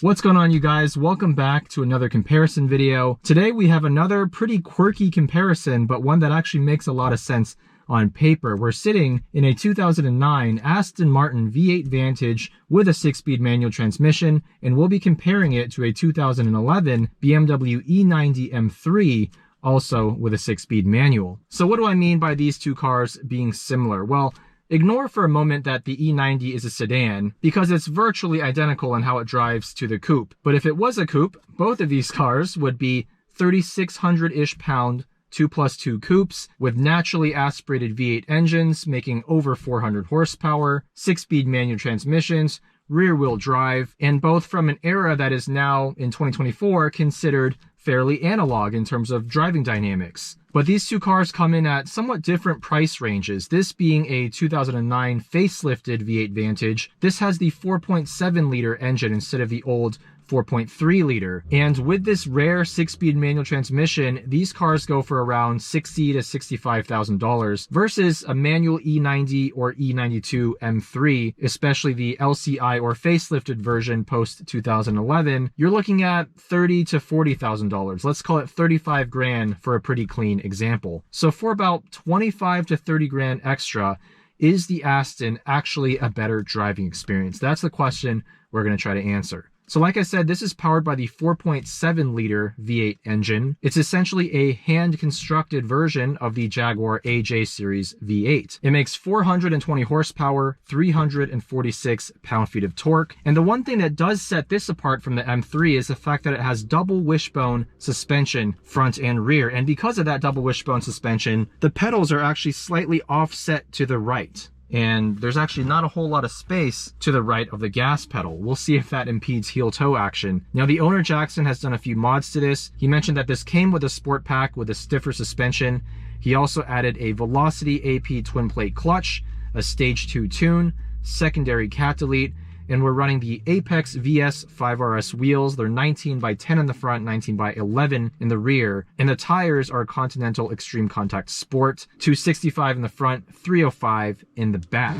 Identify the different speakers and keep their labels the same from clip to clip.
Speaker 1: What's going on, you guys? Welcome back to another comparison video. Today we have another pretty quirky comparison, but one that actually makes a lot of sense on paper. We're sitting in a 2009 Aston Martin V8 Vantage with a 6-speed manual transmission, and we'll be comparing it to a 2011 BMW E90 M3, also with a 6-speed manual. So what do I mean by these two cars being similar? Well, ignore for a moment that the E90 is a sedan, because it's virtually identical in how it drives to the coupe. But if it was a coupe, both of these cars would be 3,600-ish pound 2+2 coupes with naturally aspirated V8 engines making over 400 horsepower, 6-speed manual transmissions, rear-wheel drive, and both from an era that is now, in 2024, considered fairly analog in terms of driving dynamics. But these two cars come in at somewhat different price ranges. This being a 2009 facelifted V8 Vantage, this has the 4.7 liter engine instead of the old 4.3 liter. And with this rare 6-speed manual transmission, these cars go for around $60,000 to $65,000 versus a manual E90 or E92 M3, especially the LCI or facelifted version post 2011. You're looking at $30,000 to $40,000. Let's call it 35 grand for a pretty clean example. So for about 25 to 30 grand extra, is the Aston actually a better driving experience? That's the question we're going to try to answer. So like I said, this is powered by the 4.7 liter V8 engine. It's essentially a hand-constructed version of the Jaguar AJ series V8. It makes 420 horsepower, 346 pound-feet of torque. And the one thing that does set this apart from the M3 is the fact that it has double wishbone suspension, front and rear. And because of that double wishbone suspension, the pedals are actually slightly offset to the right. And there's actually not a whole lot of space to the right of the gas pedal. We'll see if that impedes heel-toe action. Now, the owner, Jackson, has done a few mods to this. He mentioned that this came with a sport pack with a stiffer suspension. He also added a Velocity AP twin plate clutch, a stage 2 tune, secondary cat delete, and we're running the Apex VS 5RS wheels. They're 19 by 10 in the front, 19 by 11 in the rear. And the tires are Continental Extreme Contact Sport, 265 in the front, 305 in the back.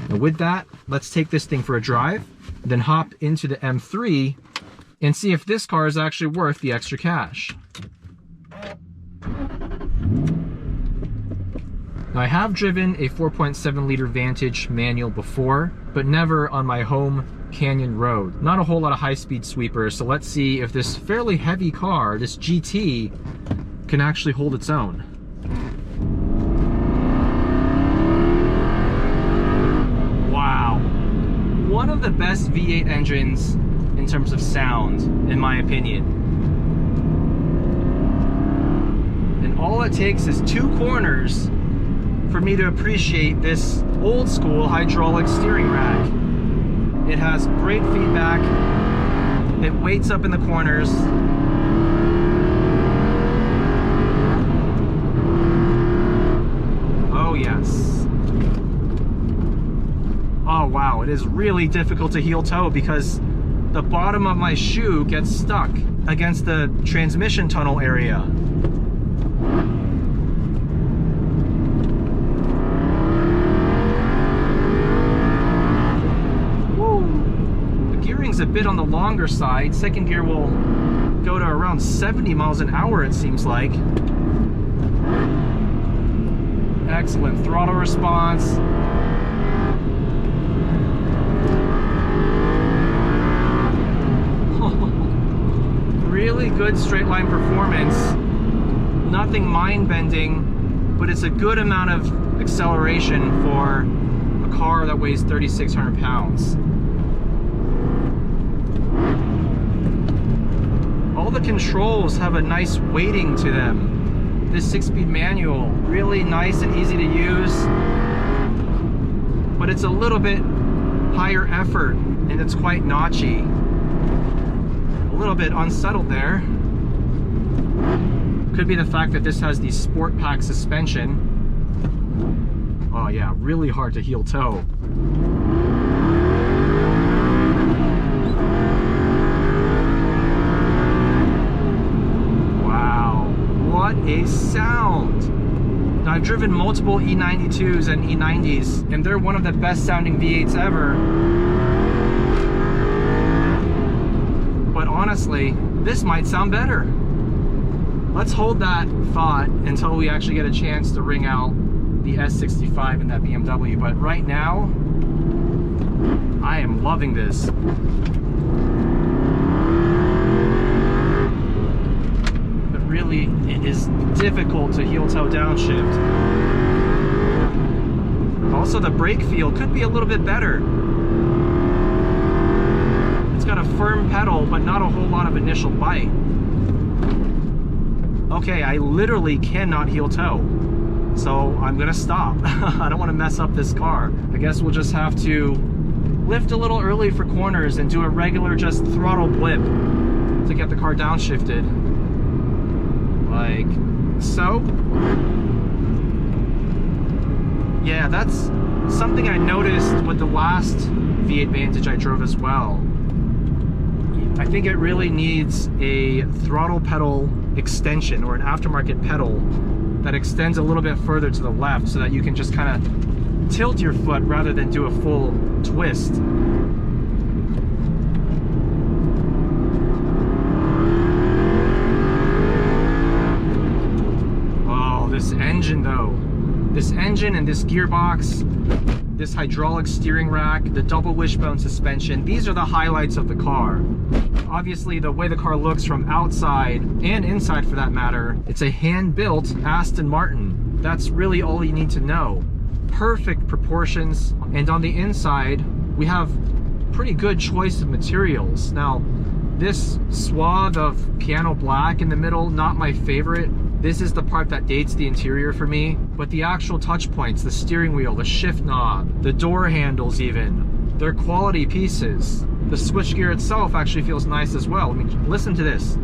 Speaker 1: Now with that, let's take this thing for a drive, then hop into the M3 and see if this car is actually worth the extra cash. Now, I have driven a 4.7 liter Vantage manual before, but never on my home canyon road. Not a whole lot of high-speed sweepers, so let's see if this fairly heavy car, this GT, can actually hold its own. Wow. One of the best V8 engines in terms of sound, in my opinion. And all it takes is 2 corners for me to appreciate this old school hydraulic steering rack. It has great feedback. It weights up in the corners. Oh yes. Oh wow, it is really difficult to heel toe because the bottom of my shoe gets stuck against the transmission tunnel area. A bit on the longer side. Second gear will go to around 70 miles an hour, it seems like. Excellent throttle response. Really good straight line performance. Nothing mind-bending, but it's a good amount of acceleration for a car that weighs 3,600 pounds. All the controls have a nice weighting to them. This 6-speed manual, really nice and easy to use, but it's a little bit higher effort and it's quite notchy. A little bit unsettled there. Could be the fact that this has the sport pack suspension. Oh yeah, really hard to heel toe. What a sound! Now, I've driven multiple E92s and E90s, and they're one of the best sounding V8s ever. honestly, this might sound better. Let's hold that thought until we actually get a chance to ring out the S65 in that BMW. But right now, I am loving this. But really, it is difficult to heel-toe downshift. Also, the brake feel could be a little bit better. It's got a firm pedal, but not a whole lot of initial bite. Okay, I literally cannot heel-toe, so I'm gonna stop. I don't want to mess up this car. I guess we'll just have to lift a little early for corners and do a regular just throttle blip to get the car downshifted. Like so. Yeah, that's something I noticed with the last V8 Vantage I drove as well. I think it really needs a throttle pedal extension or an aftermarket pedal that extends a little bit further to the left so that you can just kind of tilt your foot rather than do a full twist. Oh, this engine though. This engine and this gearbox, this hydraulic steering rack, the double wishbone suspension, these are the highlights of the car. Obviously, the way the car looks from outside and inside for that matter, it's a hand-built Aston Martin. That's really all you need to know. Perfect proportions, and on the inside, we have pretty good choice of materials. Now, this swath of piano black in the middle, not my favorite. This is the part that dates the interior for me, but the actual touch points, the steering wheel, the shift knob, the door handles even, they're quality pieces. The switchgear itself actually feels nice as well. I mean, listen to this.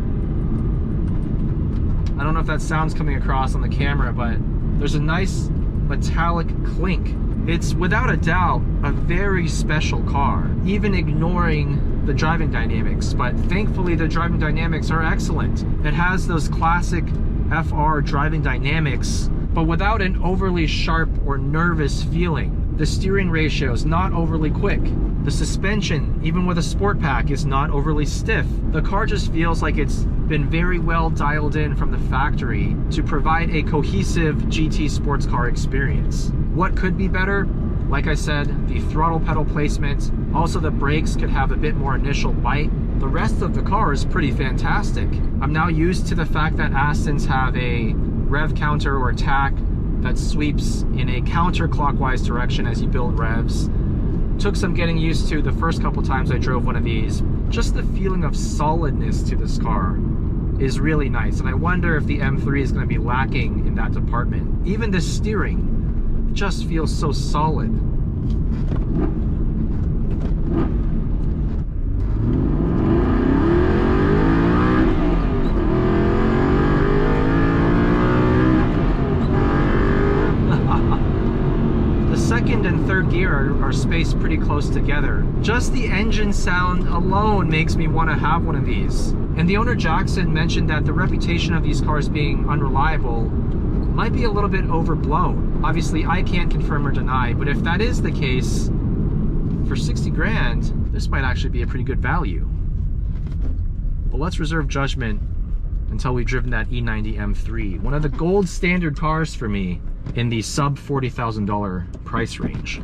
Speaker 1: I don't know if that sound's coming across on the camera, but there's a nice metallic clink. It's without a doubt a very special car, even ignoring the driving dynamics, but thankfully the driving dynamics are excellent. It has those classic FR driving dynamics, but without an overly sharp or nervous feeling. The steering ratio is not overly quick. The suspension, even with a sport pack, is not overly stiff. The car just feels like it's been very well dialed in from the factory to provide a cohesive GT sports car experience. What could be better? Like I said, the throttle pedal placement. Also, the brakes could have a bit more initial bite. The rest of the car is pretty fantastic. I'm now used to the fact that Astons have a rev counter or tach that sweeps in a counterclockwise direction as you build revs. Took some getting used to the first couple times I drove one of these. Just the feeling of solidness to this car is really nice, and I wonder if the M3 is going to be lacking in that department. Even the steering just feels so solid. Second and third gear are spaced pretty close together. Just the engine sound alone makes me want to have one of these. And the owner Jackson mentioned that the reputation of these cars being unreliable might be a little bit overblown. Obviously, I can't confirm or deny, but if that is the case, for 60 grand, this might actually be a pretty good value. But let's reserve judgment until we've driven that E90 M3, one of the gold standard cars for me in the sub $40,000 price range.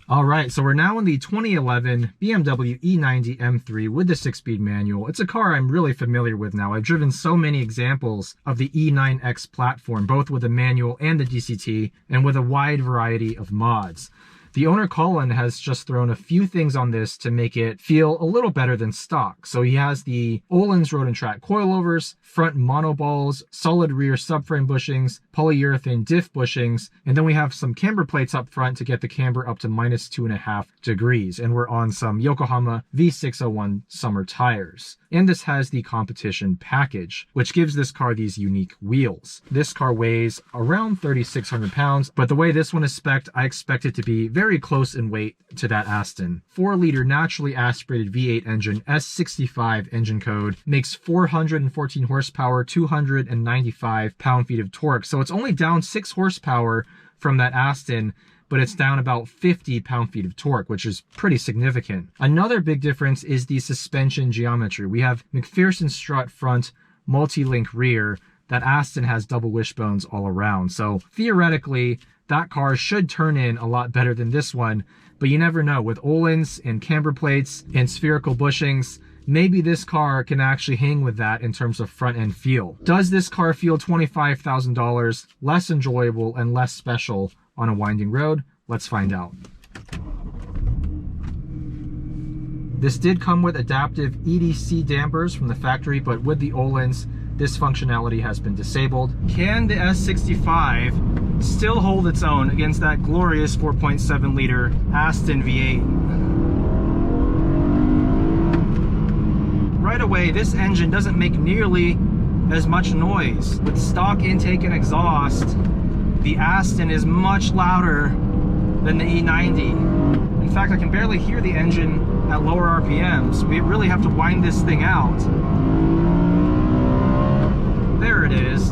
Speaker 1: All right, so we're now in the 2011 BMW E90 M3 with the 6-speed manual. It's a car I'm really familiar with now. I've driven so many examples of the E9X platform, both with the manual and the DCT, and with a wide variety of mods. The owner Colin has just thrown a few things on this to make it feel a little better than stock. So he has the Ohlins Road and Track coilovers, front monoballs, solid rear subframe bushings, polyurethane diff bushings, and then we have some camber plates up front to get the camber up to -2.5 degrees. And we're on some Yokohama V601 summer tires. And this has the competition package, which gives this car these unique wheels. This car weighs around 3,600 pounds, but the way this one is spec'd, I expect it to be very close in weight to that Aston. 4-liter naturally aspirated V8 engine, S65 engine code, makes 414 horsepower, 295 pound-feet of torque. So it's only down 6 horsepower from that Aston, but it's down about 50 pound-feet of torque, which is pretty significant. Another big difference is the suspension geometry. We have McPherson strut front, multi-link rear. That Aston has double wishbones all around. So theoretically, that car should turn in a lot better than this one, but you never know. With Ohlins and camber plates and spherical bushings, maybe this car can actually hang with that in terms of front end feel. Does this car feel $25,000 less enjoyable and less special on a winding road? Let's find out. This did come with adaptive EDC dampers from the factory, but with the Ohlins, this functionality has been disabled. Can the S65 still hold its own against that glorious 4.7 liter Aston V8? Right away, this engine doesn't make nearly as much noise. With stock intake and exhaust, the Aston is much louder than the E90. In fact, I can barely hear the engine at lower RPMs. We really have to wind this thing out. There it is.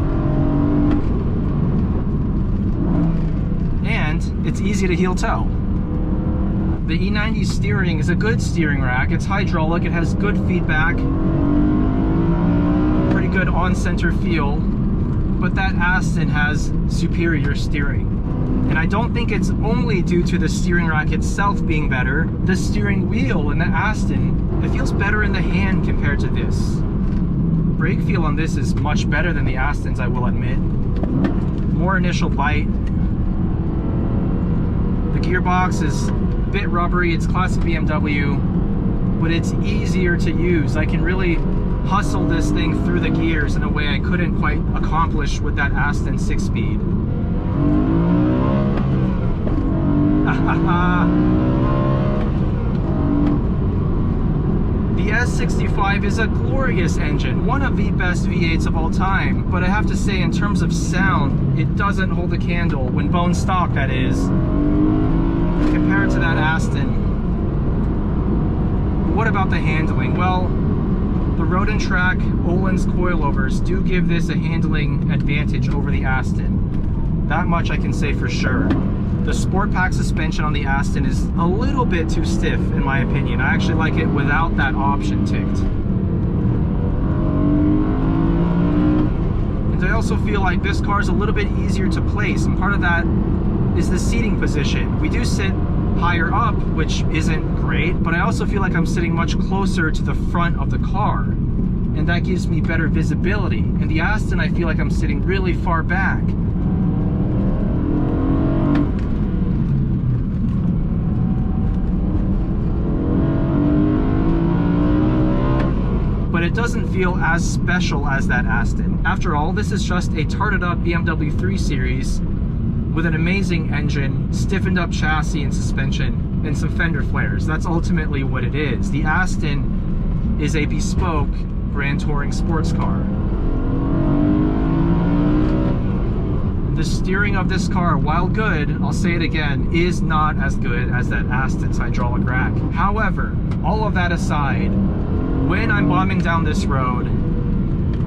Speaker 1: And it's easy to heel toe. The E90 steering is a good steering rack. It's hydraulic, it has good feedback, pretty good on-center feel, but that Aston has superior steering. And I don't think it's only due to the steering rack itself being better. The steering wheel in the Aston, it feels better in the hand compared to this. Brake feel on this is much better than the Astons, I will admit. More initial bite. The gearbox is a bit rubbery, it's classic BMW, but it's easier to use. I can really hustle this thing through the gears in a way I couldn't quite accomplish with that Aston 6-speed. The S65 is a glorious engine, one of the best V8s of all time, but I have to say, in terms of sound, it doesn't hold a candle, when bone stock that is, compared to that Aston. What about the handling? Well, the Road and Track Ohlins coilovers do give this a handling advantage over the Aston. That much I can say for sure. The Sport Pack suspension on the Aston is a little bit too stiff, in my opinion. I actually like it without that option ticked. And I also feel like this car is a little bit easier to place, and part of that is the seating position. We do sit higher up, which isn't great, but I also feel like I'm sitting much closer to the front of the car, and that gives me better visibility. In the Aston, I feel like I'm sitting really far back. But it doesn't feel as special as that Aston. After all, this is just a tarted up BMW 3 Series with an amazing engine, stiffened up chassis and suspension, and some fender flares. That's ultimately what it is. The Aston is a bespoke Grand Touring sports car. The steering of this car, while good, I'll say it again, is not as good as that Aston's hydraulic rack. However, all of that aside, when I'm bombing down this road,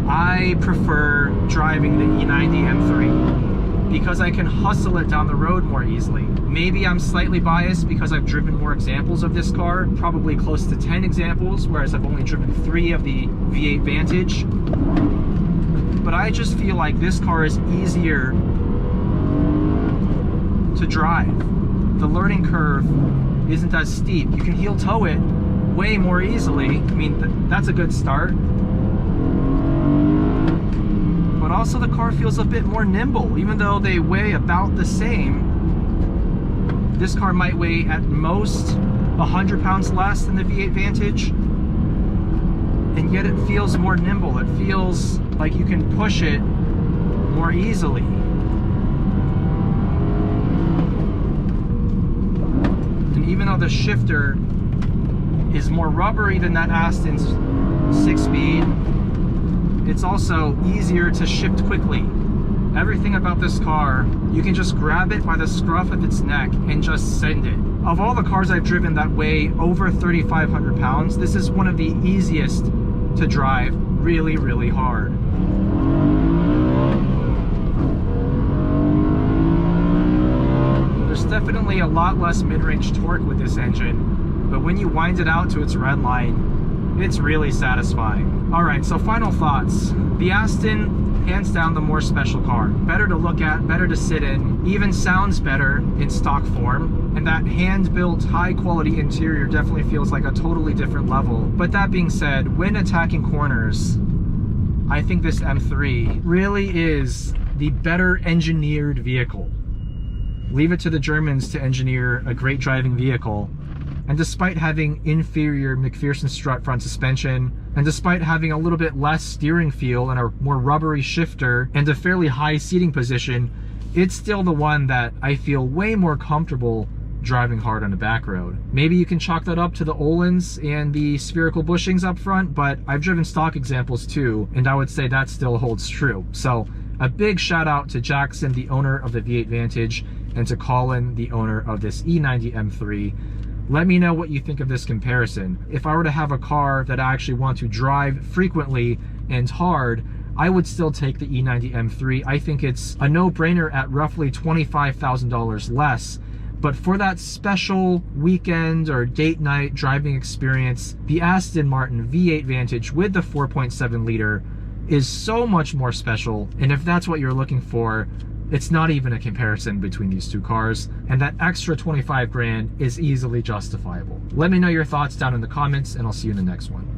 Speaker 1: I prefer driving the E90 M3 because I can hustle it down the road more easily. Maybe I'm slightly biased because I've driven more examples of this car, probably close to 10 examples, whereas I've only driven 3 of the V8 Vantage. But I just feel like this car is easier to drive. The learning curve isn't as steep. You can heel toe it way more easily. I mean, that's a good start. But also the car feels a bit more nimble, even though they weigh about the same. This car might weigh at most 100 pounds less than the V8 Vantage, and yet it feels more nimble. It feels like you can push it more easily. And even though the shifter is more rubbery than that Aston's 6-speed, it's also easier to shift quickly. Everything about this car, you can just grab it by the scruff of its neck and just send it. Of all the cars I've driven that weigh over 3,500 pounds, this is one of the easiest to drive really, really hard. There's definitely a lot less mid-range torque with this engine, but when you wind it out to its red line, it's really satisfying. All right, so final thoughts. The Aston, hands down the more special car. Better to look at, better to sit in, even sounds better in stock form, and that hand-built, high-quality interior definitely feels like a totally different level. But that being said, when attacking corners, I think this M3 really is the better engineered vehicle. Leave it to the Germans to engineer a great driving vehicle. And despite having inferior McPherson strut front suspension, and despite having a little bit less steering feel and a more rubbery shifter and a fairly high seating position, it's still the one that I feel way more comfortable driving hard on the back road. Maybe you can chalk that up to the Ohlins and the spherical bushings up front, but I've driven stock examples too, and I would say that still holds true. So a big shout out to Jackson, the owner of the V8 Vantage, and to Colin, the owner of this E90 M3. Let me know what you think of this comparison. If I were to have a car that I actually want to drive frequently and hard, I would still take the E90 M3. I think it's a no-brainer at roughly $25,000 less. But for that special weekend or date night driving experience, the Aston Martin V8 Vantage with the 4.7 liter is so much more special. And if that's what you're looking for, it's not even a comparison between these two cars, and that extra 25 grand is easily justifiable. Let me know your thoughts down in the comments, and I'll see you in the next one.